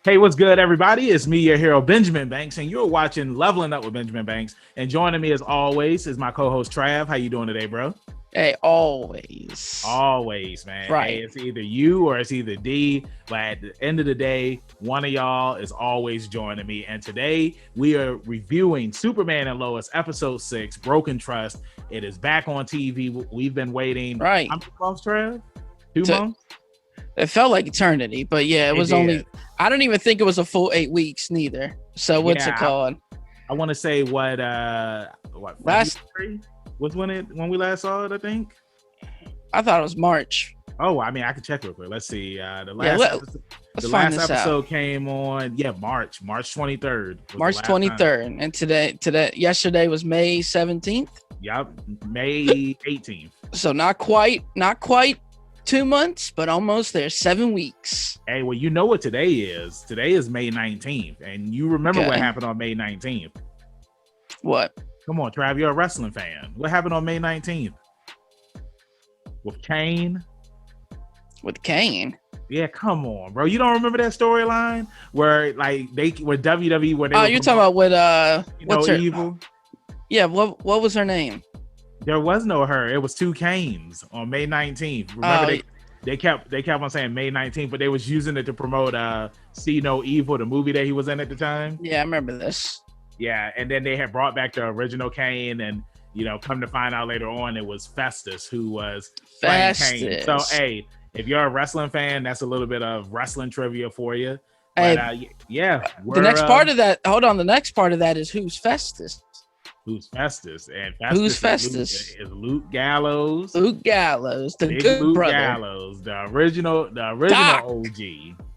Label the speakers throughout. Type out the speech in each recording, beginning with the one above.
Speaker 1: Hey, what's good, everybody? It's me, your hero, Benjamin Banks, and you're watching Leveling Up with Benjamin Banks. And joining me, as always, is my co-host Trav. How you doing today, bro?
Speaker 2: Hey, always.
Speaker 1: Always, man.
Speaker 2: Right.
Speaker 1: Hey, it's either you or it's either D. But at the end of the day, one of y'all is always joining me. And today we are reviewing Superman and Lois, episode 6, Broken Trust. It is back on TV. We've been waiting.
Speaker 2: Right.
Speaker 1: How many months, Trav? 2 months?
Speaker 2: It felt like eternity, but yeah, it was only. I don't even think it was a full 8 weeks, neither. So what's it called?
Speaker 1: I want to say what
Speaker 2: last
Speaker 1: February was when we last saw it. I think.
Speaker 2: I thought it was March.
Speaker 1: Oh, I mean, I can check real quick. Let's see. The last episode came on March 23rd.
Speaker 2: March 23rd, and yesterday was May 17th.
Speaker 1: Yep, May 18th.
Speaker 2: So not quite 2 months, but almost there. 7 weeks.
Speaker 1: Hey, well, you know what today is? Today is May 19th, and you remember what happened on May 19th?
Speaker 2: What?
Speaker 1: Come on, Trav, you're a wrestling fan. What happened on May 19th? With Kane?
Speaker 2: With Kane?
Speaker 1: Yeah, come on, bro. You don't remember that storyline where WWE where they
Speaker 2: you're talking about with
Speaker 1: what's her Evil?
Speaker 2: Yeah, what was her name?
Speaker 1: There was no her. It was two Kanes on May 19th. Remember they kept on saying May 19th, but they was using it to promote See No Evil, the movie that he was in at the time.
Speaker 2: Yeah, I remember this.
Speaker 1: Yeah, and then they had brought back the original Kane, and come to find out later on it was Festus who was playing Kane. So hey, if you're a wrestling fan, that's a little bit of wrestling trivia for you. But
Speaker 2: the next part of that. Hold on, the next part of that is who's Festus.
Speaker 1: Who's Festus? And
Speaker 2: who's Festus?
Speaker 1: Is Luke Gallows.
Speaker 2: Luke Gallows, the
Speaker 1: Big
Speaker 2: good
Speaker 1: Luke
Speaker 2: brother.
Speaker 1: Gallows, the original
Speaker 2: Doc.
Speaker 1: OG.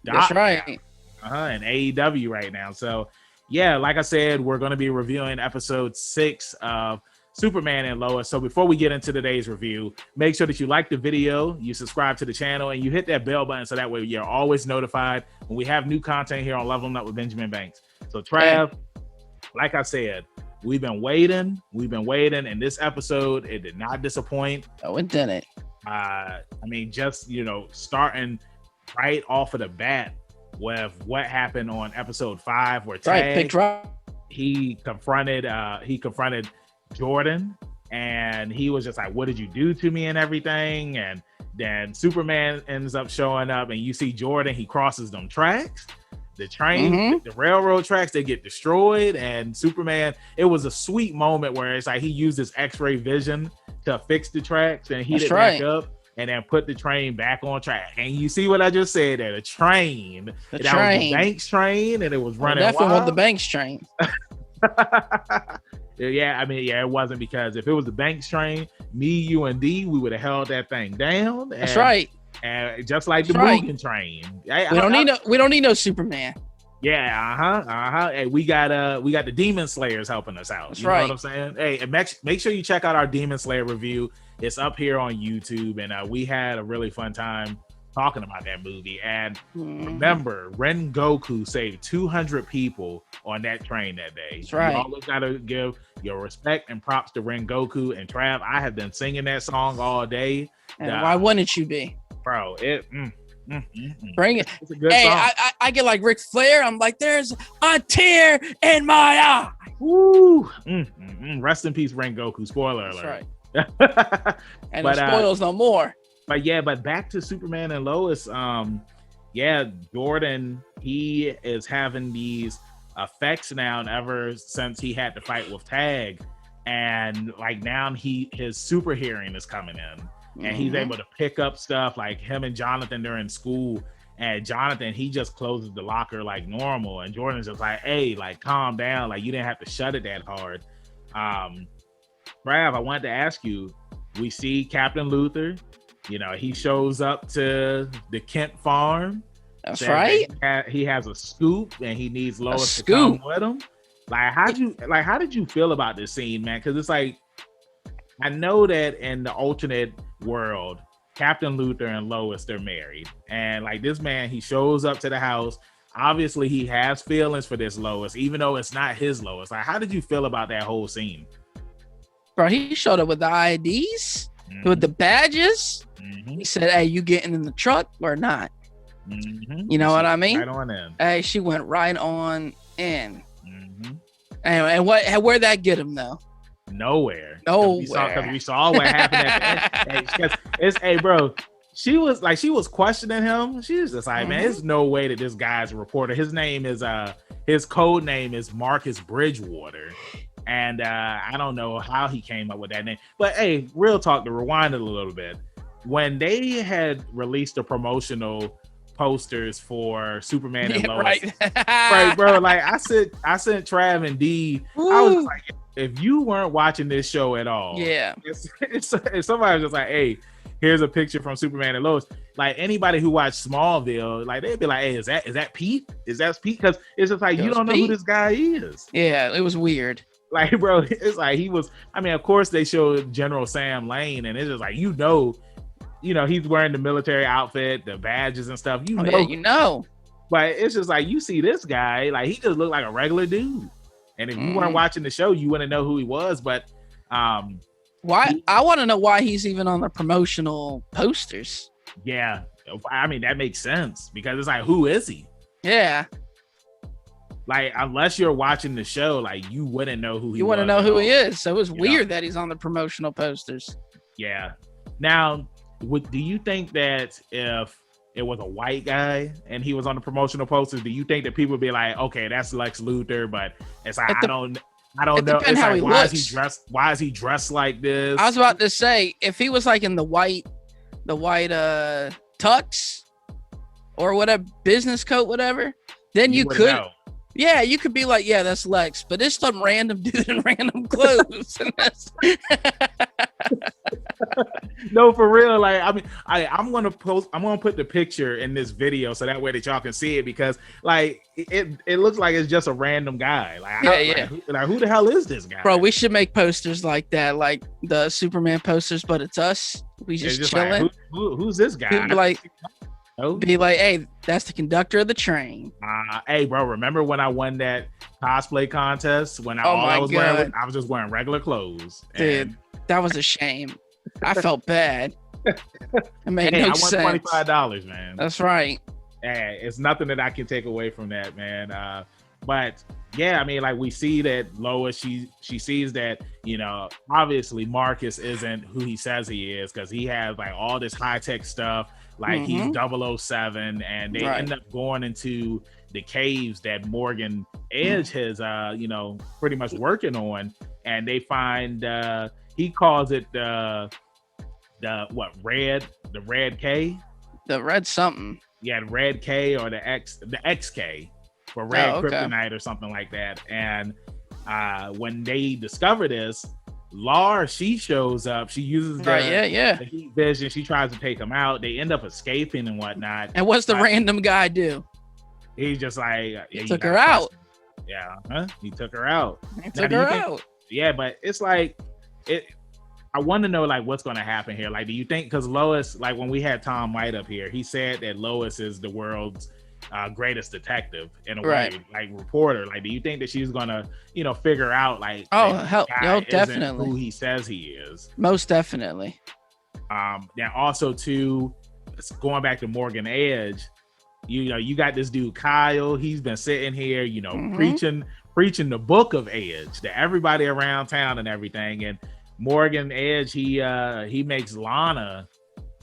Speaker 1: Doc.
Speaker 2: That's right.
Speaker 1: And AEW right now. So yeah, like I said, we're going to be reviewing episode 6 of Superman and Lois. So before we get into today's review, make sure that you like the video, you subscribe to the channel, and you hit that bell button so that way you're always notified when we have new content here on Leveling Up with Benjamin Banks. So Trav, like I said, we've been waiting, and this episode, it did not disappoint.
Speaker 2: Oh, it didn't.
Speaker 1: I mean, just, starting right off of the bat with what happened on episode 5, where he confronted Jordan, and he was just like, what did you do to me and everything? And then Superman ends up showing up, and you see Jordan, he crosses them tracks. The train, the railroad tracks, they get destroyed, and Superman, it was a sweet moment where it's like he used his X-ray vision to fix the tracks and heat it back up and then put the train back on track. And you see what I just said there, the train. Was the Banks train, and it was running wild.
Speaker 2: Definitely was the Banks train.
Speaker 1: It wasn't, because if it was the Banks train, me, you, and D, we would have held that thing down.
Speaker 2: That's right.
Speaker 1: And just like the Mugen train,
Speaker 2: we don't need no Superman.
Speaker 1: Yeah, Hey, we got the Demon Slayers helping us out. You know what I'm saying? Hey, and make sure you check out our Demon Slayer review. It's up here on YouTube, and we had a really fun time talking about that movie. And remember, Ren Goku saved 200 people on that train that day.
Speaker 2: That's right.
Speaker 1: You always gotta give your respect and props to Ren Goku. And Trav, I have been singing that song all day.
Speaker 2: And why wouldn't you be?
Speaker 1: Bro,
Speaker 2: bring it.
Speaker 1: It's a good song.
Speaker 2: I get like Ric Flair. I'm like, there's a tear in my eye.
Speaker 1: Woo! Rest in peace, Ren Goku. Spoiler alert.
Speaker 2: That's right. And it spoils no more.
Speaker 1: But back to Superman and Lois. Jordan, he is having these effects now, and ever since he had to fight with Tag, and like now his super hearing is coming in. And he's able to pick up stuff like him and Jonathan, they're in school, and Jonathan, he just closes the locker like normal, and Jordan's just like, hey, like, calm down, like, you didn't have to shut it that hard. Rav, I wanted to ask you, we see Captain Luthor, he shows up to the Kent farm.
Speaker 2: That's right.
Speaker 1: He has a scoop, and he needs Lois to come with him. How did you feel about this scene, man? Because it's like, I know that in the alternate world, Captain Luthor and Lois, they're married. And like this man, he shows up to the house. Obviously, he has feelings for this Lois, even though it's not his Lois. Like, how did you feel about that whole scene?
Speaker 2: Bro, he showed up with the IDs, with the badges. He said, hey, you getting in the truck or not?
Speaker 1: Mm-hmm.
Speaker 2: You know what I mean?
Speaker 1: Right on in.
Speaker 2: Hey, she went right on in.
Speaker 1: Mm-hmm.
Speaker 2: And where'd that get him though?
Speaker 1: Nowhere.
Speaker 2: Nowhere.
Speaker 1: Because we saw what happened at the end. Because it's, hey, bro, she was questioning him. She was just like, man, there's no way that this guy's a reporter. His name is his code name is Marcus Bridgewater. And I don't know how he came up with that name. But hey, real talk, to rewind it a little bit. When they had released the promotional posters for Superman and Lois, right, bro, like I sent Trav and D. I was just like, if you weren't watching this show at all, if somebody was just like, hey, here's a picture from Superman and Lois, like anybody who watched Smallville, like they'd be like, hey, is that Pete? Is that Pete? Because it's just like, you don't know who this guy is.
Speaker 2: Yeah, it was weird.
Speaker 1: Like, bro, it's like he was, I mean, of course they showed General Sam Lane, and it's just like, you know, he's wearing the military outfit, the badges and stuff. You know. But it's just like, you see this guy, like he just looked like a regular dude. And if you weren't watching the show, you wouldn't know who he was. But
Speaker 2: why? I want to know why he's even on the promotional posters.
Speaker 1: Yeah, I mean that makes sense because it's like, who is he?
Speaker 2: Yeah.
Speaker 1: Like, unless you're watching the show, like you wouldn't know who he was.
Speaker 2: You wouldn't know who he is. So it's weird that he's on the promotional posters.
Speaker 1: Yeah. Now, do you think that if it was a white guy and he was on the promotional posters, do you think that people would be like, okay, that's Lex Luthor, but it's like, I don't know. It's
Speaker 2: how
Speaker 1: like,
Speaker 2: he
Speaker 1: why
Speaker 2: looks.
Speaker 1: is he dressed? Why is he dressed like this?
Speaker 2: I was about to say, if he was like in the white tux or whatever, business coat, whatever, then you could know. Yeah, you could be like, yeah, that's Lex, but it's some random dude in random clothes.
Speaker 1: No, for real. Like, I mean, I'm gonna put the picture in this video so that way that y'all can see it, because like it looks like it's just a random guy. Like, like who the hell is this guy?
Speaker 2: Bro, we should make posters like that, like the Superman posters, but it's us. We just chilling.
Speaker 1: Like, who's this guy?
Speaker 2: Be like, hey, that's the conductor of the train.
Speaker 1: Hey, bro, remember when I won that cosplay contest? When I was just wearing regular clothes.
Speaker 2: Dude, that was a shame. I felt bad. It made no sense.
Speaker 1: I won $25, man.
Speaker 2: That's right.
Speaker 1: Hey, it's nothing that I can take away from that, man. But yeah, I mean, like we see that Lois, she sees that, you know, obviously Marcus isn't who he says he is, because he has like all this high-tech stuff. Like he's 007, and they end up going into the caves that Morgan Edge has, pretty much working on, and they find he calls it the red K, the red something. Yeah, the red K or the XK for red kryptonite or something like that. And when they discover this, Lar, she shows up. She uses the heat vision. She tries to take him out. They end up escaping and whatnot.
Speaker 2: And what's the random guy do?
Speaker 1: He's just like,
Speaker 2: he took her out.
Speaker 1: Yeah, he took her out.
Speaker 2: Yeah,
Speaker 1: but it's like I want to know like what's going to happen here. Like, do you think, because Lois, like when we had Tom White up here, he said that Lois is the world's greatest detective in a way, like reporter. Like, do you think that she's gonna, figure out like,
Speaker 2: definitely
Speaker 1: who he says he is?
Speaker 2: Most definitely.
Speaker 1: Now also too, going back to Morgan Edge, you got this dude Kyle. He's been sitting here, preaching the book of Edge to everybody around town and everything. And Morgan Edge, he makes Lana.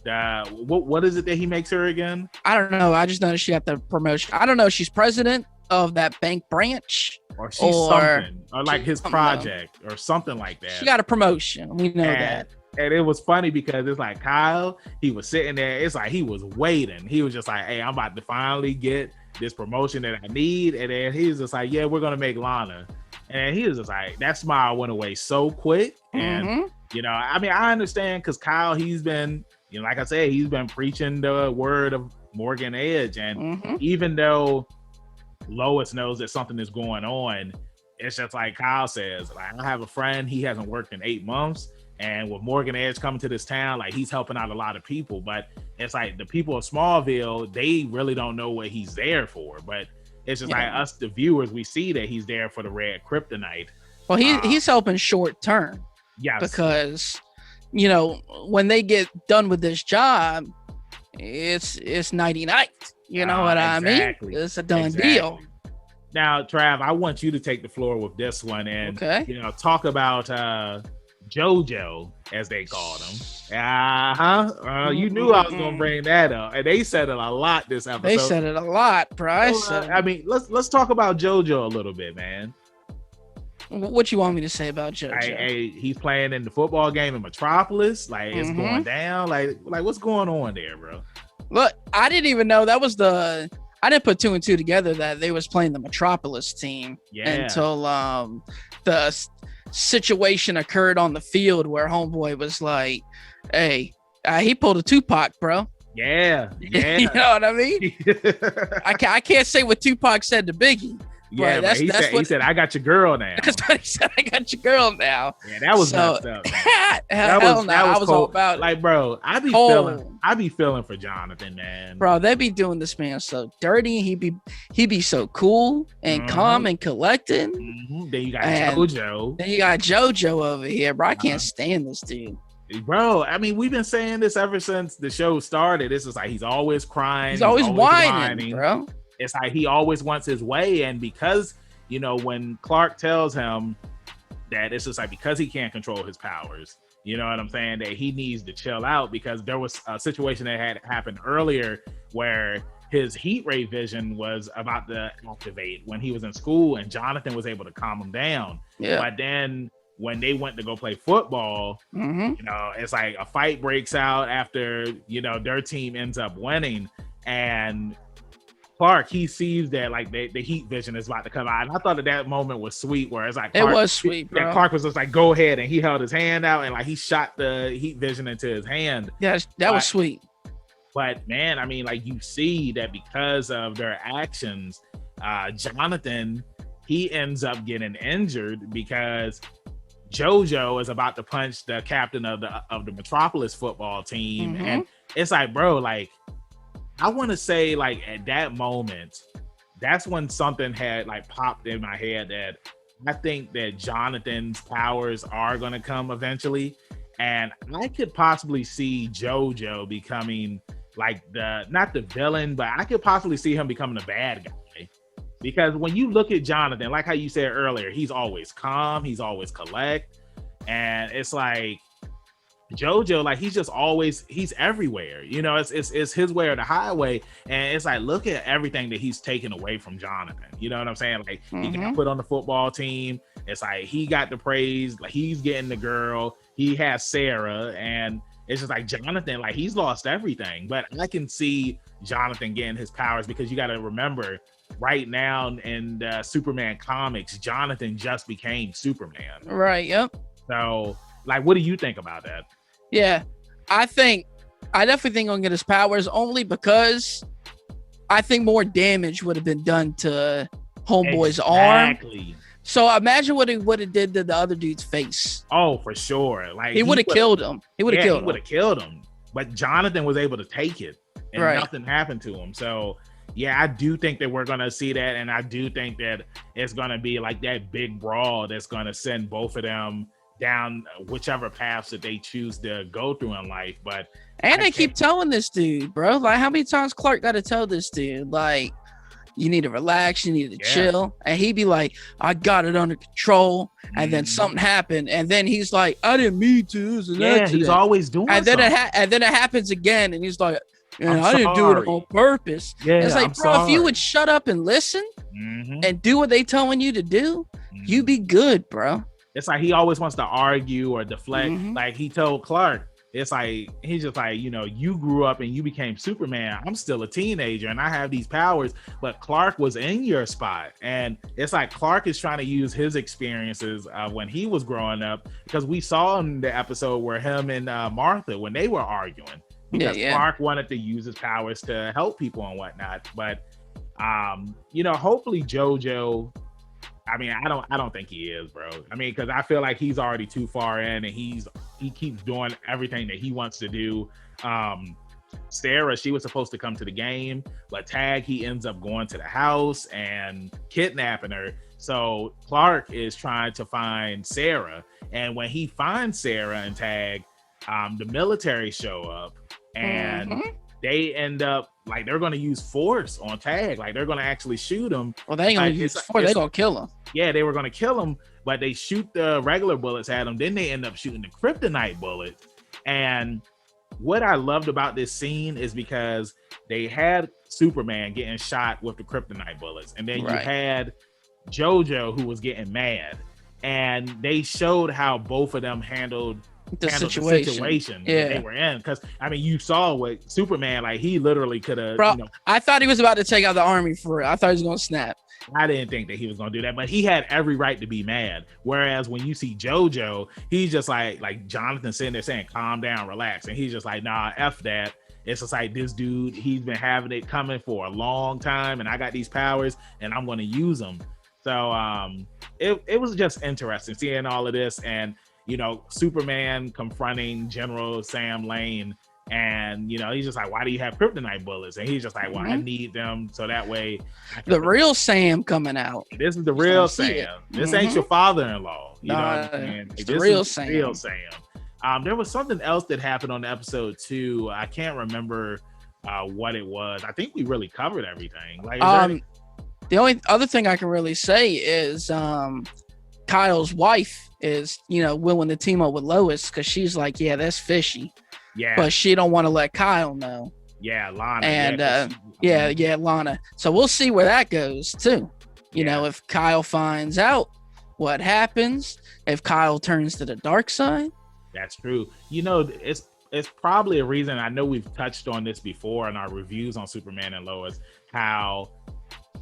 Speaker 1: What is it that he makes her again?
Speaker 2: I don't know. I just know she got the promotion. I don't know. She's president of that bank branch,
Speaker 1: or she's something, or like his project, or something like that.
Speaker 2: She got a promotion. We know that.
Speaker 1: And it was funny because it's like Kyle, he was sitting there. It's like he was waiting. He was just like, "Hey, I'm about to finally get this promotion that I need." And then he was just like, "Yeah, we're gonna make Lana." And he was just like, that smile went away so quick. And I mean, I understand because Kyle, he's been, like I said, he's been preaching the word of Morgan Edge. And even though Lois knows that something is going on, it's just like Kyle says, like, I have a friend, he hasn't worked in 8 months. And with Morgan Edge coming to this town, like he's helping out a lot of people. But it's like the people of Smallville, they really don't know what he's there for. But it's just like us, the viewers, we see that he's there for the red kryptonite.
Speaker 2: Well, he's helping short term.
Speaker 1: Yes.
Speaker 2: Because, when they get done with this job, it's nighty night. You know what I mean? It's a done deal.
Speaker 1: Now, Trav, I want you to take the floor with this one and talk about JoJo, as they called him. You knew I was gonna bring that up, and they said it a lot this episode.
Speaker 2: They said it a lot, bro.
Speaker 1: I mean, let's talk about JoJo a little bit, man.
Speaker 2: What you want me to say about JoJo?
Speaker 1: He's playing in the football game in Metropolis. Like, it's going down. Like what's going on there, bro?
Speaker 2: Look, I didn't even know that was I didn't put 2 and 2 together that they was playing the Metropolis team until the situation occurred on the field where homeboy was like, hey, he pulled a Tupac, bro.
Speaker 1: Yeah.
Speaker 2: You know what I mean? I can't say what Tupac said to Biggie.
Speaker 1: Yeah, but he said, I got your girl now.
Speaker 2: That's what he said, I got your girl now.
Speaker 1: Yeah, that was messed up.
Speaker 2: I was all about it.
Speaker 1: Like, bro, I be feeling for Jonathan, man.
Speaker 2: Bro, they be doing this man so dirty. He be so cool and calm and collected.
Speaker 1: Then you got JoJo.
Speaker 2: Then you got JoJo over here, bro. I can't stand this dude.
Speaker 1: Bro, I mean, we've been saying this ever since the show started. It's just like he's always crying.
Speaker 2: He's always whining, bro.
Speaker 1: It's like he always wants his way, and because when Clark tells him that it's just like because he can't control his powers, you know what I'm saying, that he needs to chill out because there was a situation that had happened earlier where his heat ray vision was about to activate when he was in school, and Jonathan was able to calm him down. Yeah. But then when they went to go play football, it's like a fight breaks out after their team ends up winning, and Clark, he sees that like the heat vision is about to come out, and I thought that moment was sweet. Where it's like
Speaker 2: Clark, it was sweet, bro.
Speaker 1: Clark was just like, "Go ahead," and he held his hand out, and like he shot the heat vision into his hand.
Speaker 2: Yeah, that was sweet.
Speaker 1: But man, I mean, like you see that because of their actions, Jonathan, he ends up getting injured because JoJo is about to punch the captain of the Metropolis football team, and it's like, bro, like. I want to say, like, at that moment, that's when something had like popped in my head that I think that Jonathan's powers are going to come eventually. And I could possibly see JoJo becoming like not the villain, but I could possibly see him becoming a bad guy. Because when you look at Jonathan, like how you said earlier, he's always calm, he's always collect. And it's like, JoJo, like he's everywhere, it's his way or the highway, and it's like, look at everything that he's taken away from Jonathan, you know what I'm saying? Like he got put on the football team, it's like he got the praise, like he's getting the girl, he has Sarah, and it's just like Jonathan, like he's lost everything. But I can see Jonathan getting his powers because you got to remember right now in the Superman comics, Jonathan just became Superman,
Speaker 2: right? Yep.
Speaker 1: So like, what do you think about that?
Speaker 2: Yeah, I definitely think he'll get his powers only because I think more damage would have been done to Homeboy's arm. So imagine what it did to the other dude's face.
Speaker 1: Oh, for sure. Like
Speaker 2: he would have killed him. He would have
Speaker 1: killed him. But Jonathan was able to take it, and nothing happened to him. So yeah, I do think that we're gonna see that, and I do think that it's gonna be like that big brawl that's gonna send both of them down whichever paths that they choose to go through in life. But
Speaker 2: they keep telling this dude, bro, like how many times Clark got to tell this dude, like, you need to relax, you need to chill, and he'd be like, I got it under control, and then something happened, and then he's like, I didn't mean to.
Speaker 1: He's always doing
Speaker 2: and then it happens again, and he's like, I didn't do it on purpose. It's like, bro, if you would shut up and listen and do what they telling you to do, you'd be good, bro.
Speaker 1: It's like he always wants to argue or deflect. Like he told Clark, it's like, he's just like, you grew up and you became Superman. I'm still a teenager and I have these powers, but Clark was in your spot. And it's like Clark is trying to use his experiences when he was growing up, because we saw in the episode where him and Martha, when they were arguing, because Clark wanted to use his powers to help people and whatnot. But, hopefully JoJo, I mean, I don't think he is, bro. I mean, because I feel like he's already too far in, and he keeps doing everything that he wants to do. Sarah, she was supposed to come to the game, but Tag, he ends up going to the house and kidnapping her. So Clark is trying to find Sarah, and when he finds Sarah and Tag, the military show up, and they end up like they're going to use force on Tag. Like they're going to actually shoot him.
Speaker 2: Well, they ain't going to use force. They're going to kill him.
Speaker 1: Yeah, they were going to kill him, but they shoot the regular bullets at him. Then they end up shooting the kryptonite bullets. And what I loved about this scene is because they had Superman getting shot with the kryptonite bullets. And then you had JoJo who was getting mad. And they showed how both of them handled the situation they were in. Because I mean, you saw what Superman, like, he literally could have.
Speaker 2: I thought he was about to take out the army for real. I thought he was gonna snap.
Speaker 1: I didn't think that he was gonna do that, but he had every right to be mad. Whereas when you see JoJo, he's just like Jonathan sitting there saying, "Calm down, relax," and he's just like, "Nah, f that." It's just like, this dude, he's been having it coming for a long time, and I got these powers, and I'm gonna use them. So it was just interesting seeing all of this, and Superman confronting General Sam Lane, and he's just like, why do you have kryptonite bullets? And he's just like, well, I need them so that way
Speaker 2: the real Sam coming out.
Speaker 1: This is the real Sam. This ain't your father-in-law. You know what I'm saying?
Speaker 2: It's the real Sam.
Speaker 1: Real Sam. There was something else that happened on the episode too. I can't remember what it was. I think we really covered everything. Like
Speaker 2: the only other thing I can really say is Kyle's wife is, willing to team up with Lois because she's like, yeah, that's fishy. Yeah. But she don't want to let Kyle know.
Speaker 1: Yeah, Lana.
Speaker 2: And Lana. So we'll see where that goes too. You know, if Kyle finds out what happens, if Kyle turns to the dark side.
Speaker 1: That's true. It's probably a reason. I know we've touched on this before in our reviews on Superman and Lois, how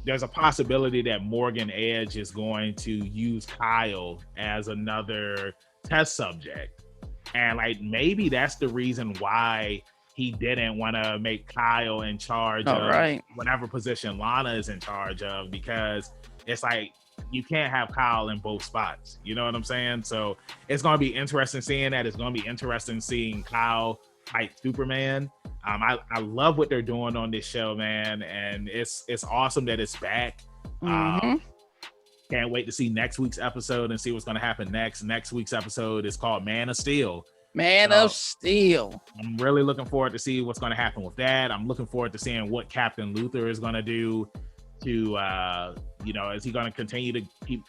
Speaker 1: there's a possibility that Morgan Edge is going to use Kyle as another test subject. And like, maybe that's the reason why he didn't want to make Kyle in charge of whatever position Lana is in charge of, because it's like, you can't have Kyle in both spots. You know what I'm saying? So it's going to be interesting seeing that. It's going to be interesting seeing Kyle fight Superman. I love what they're doing on this show, man, and it's awesome that it's back. Can't wait to see next week's episode and see what's going to happen next. Next week's episode is called Man of Steel.
Speaker 2: Of Steel.
Speaker 1: I'm really looking forward to see what's going to happen with that. I'm looking forward to seeing what Captain Luthor is going to do to, is he going to continue to keep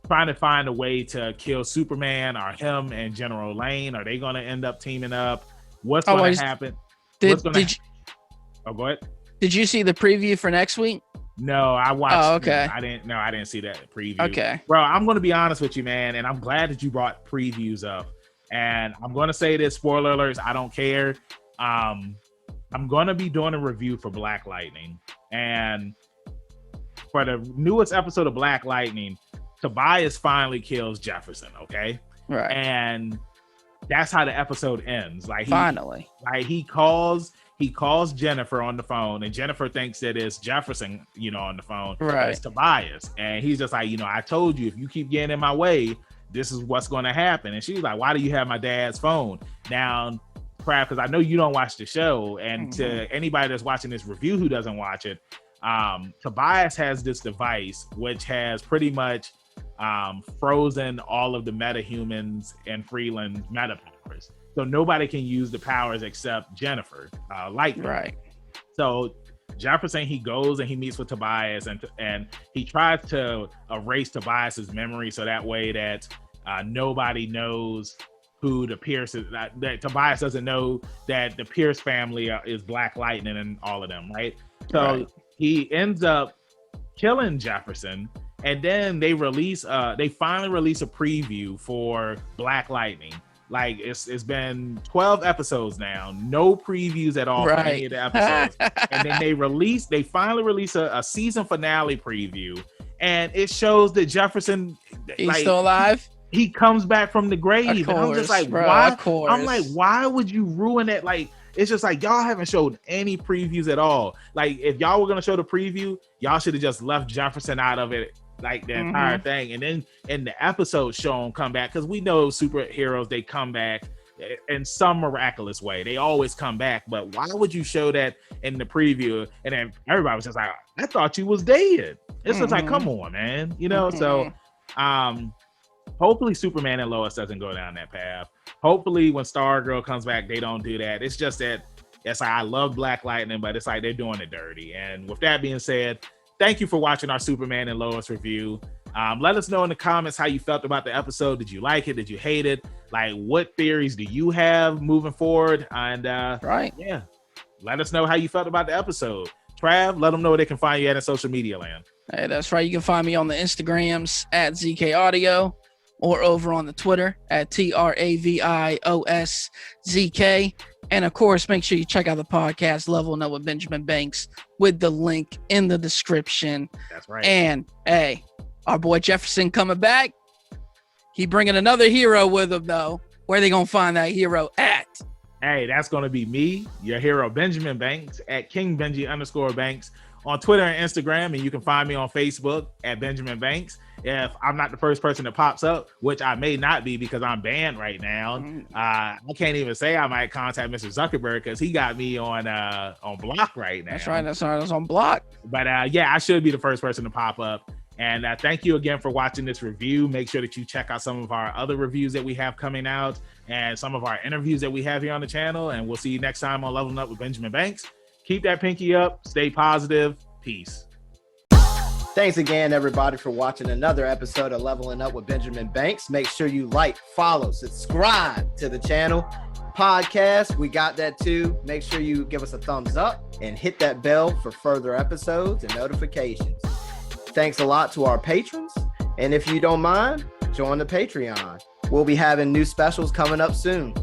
Speaker 1: trying to find a way to kill Superman, or him and General Lane? Are they going to end up teaming up? What's going to happen? Go ahead.
Speaker 2: Did you see the preview for next week?
Speaker 1: No, I watched.
Speaker 2: Oh, okay.
Speaker 1: I didn't see that preview.
Speaker 2: Okay.
Speaker 1: Bro, I'm going to be honest with you, man, and I'm glad that you brought previews up. And I'm going to say this, spoiler alerts, I don't care. I'm going to be doing a review for Black Lightning. And for the newest episode of Black Lightning, Tobias finally kills Jefferson, okay?
Speaker 2: Right.
Speaker 1: And that's how the episode ends. Like,
Speaker 2: finally.
Speaker 1: He calls Jennifer on the phone, and Jennifer thinks that it's Jefferson, on the phone.
Speaker 2: Right.
Speaker 1: It's Tobias. And he's just like, I told you, if you keep getting in my way, this is what's going to happen. And she's like, why do you have my dad's phone? Now, Crap, because I know you don't watch the show. And to anybody that's watching this review who doesn't watch it, Tobias has this device which has pretty much frozen all of the metahumans and Freeland's meta powers. So nobody can use the powers except Jennifer, Lightning.
Speaker 2: Right.
Speaker 1: So Jefferson, he goes and he meets with Tobias, and he tries to erase Tobias's memory so that way that nobody knows who the Pierce is. That Tobias doesn't know that the Pierce family is Black Lightning and all of them, right? So he ends up killing Jefferson, and then they finally release a preview for Black Lightning. Like, it's been 12 episodes now, no previews at all for any of the episodes. And then they finally release a season finale preview, and it shows that Jefferson,
Speaker 2: he's still alive.
Speaker 1: He comes back from the grave,
Speaker 2: course,
Speaker 1: and I'm just like, why? I'm like, why would you ruin it? Like, it's just like, y'all haven't showed any previews at all. Like, if y'all were gonna show the preview, y'all should have just left Jefferson out of it, like the entire thing, and then in the episode show him come back, because we know superheroes, they come back in some miraculous way. They always come back, but why would you show that in the preview? And then everybody was just like, I thought you was dead. It's just like, come on, man, So hopefully Superman and Lois doesn't go down that path. Hopefully when Stargirl comes back, they don't do that. It's just that It's like I love Black Lightning, but it's like they're doing it dirty. And with that being said, thank you for watching our Superman and Lois review. Let us know in the comments how you felt about the episode. Did you like it? Did you hate it? Like, what theories do you have moving forward? And yeah, let us know how you felt about the episode. Trav, let them know where they can find you at in social media land.
Speaker 2: Hey, that's right. You can find me on the Instagrams at ZK Audio or over on the Twitter at TRAVIOSZK. And of course, make sure you check out the podcast Leveling Up with Benjamin Banks with the link in the description.
Speaker 1: That's right.
Speaker 2: And hey, our boy Jefferson coming back. He bringing another hero with him, though. Where they gonna find that hero at?
Speaker 1: Hey, that's gonna be me, your hero Benjamin Banks at KingBenji_Banks on Twitter and Instagram, and you can find me on Facebook at Benjamin Banks. If I'm not the first person that pops up, which I may not be because I'm banned right now, I can't even say I might contact Mr. Zuckerberg because he got me on block right now.
Speaker 2: That's right. That's on block.
Speaker 1: But yeah, I should be the first person to pop up. And thank you again for watching this review. Make sure that you check out some of our other reviews that we have coming out and some of our interviews that we have here on the channel. And we'll see you next time on Leveling Up with Benjamin Banks. Keep that pinky up. Stay positive. Peace.
Speaker 3: Thanks again, everybody, for watching another episode of Leveling Up with Benjamin Banks. Make sure you like, follow, subscribe to the channel. Podcast, we got that too. Make sure you give us a thumbs up and hit that bell for further episodes and notifications. Thanks a lot to our patrons. And if you don't mind, join the Patreon. We'll be having new specials coming up soon.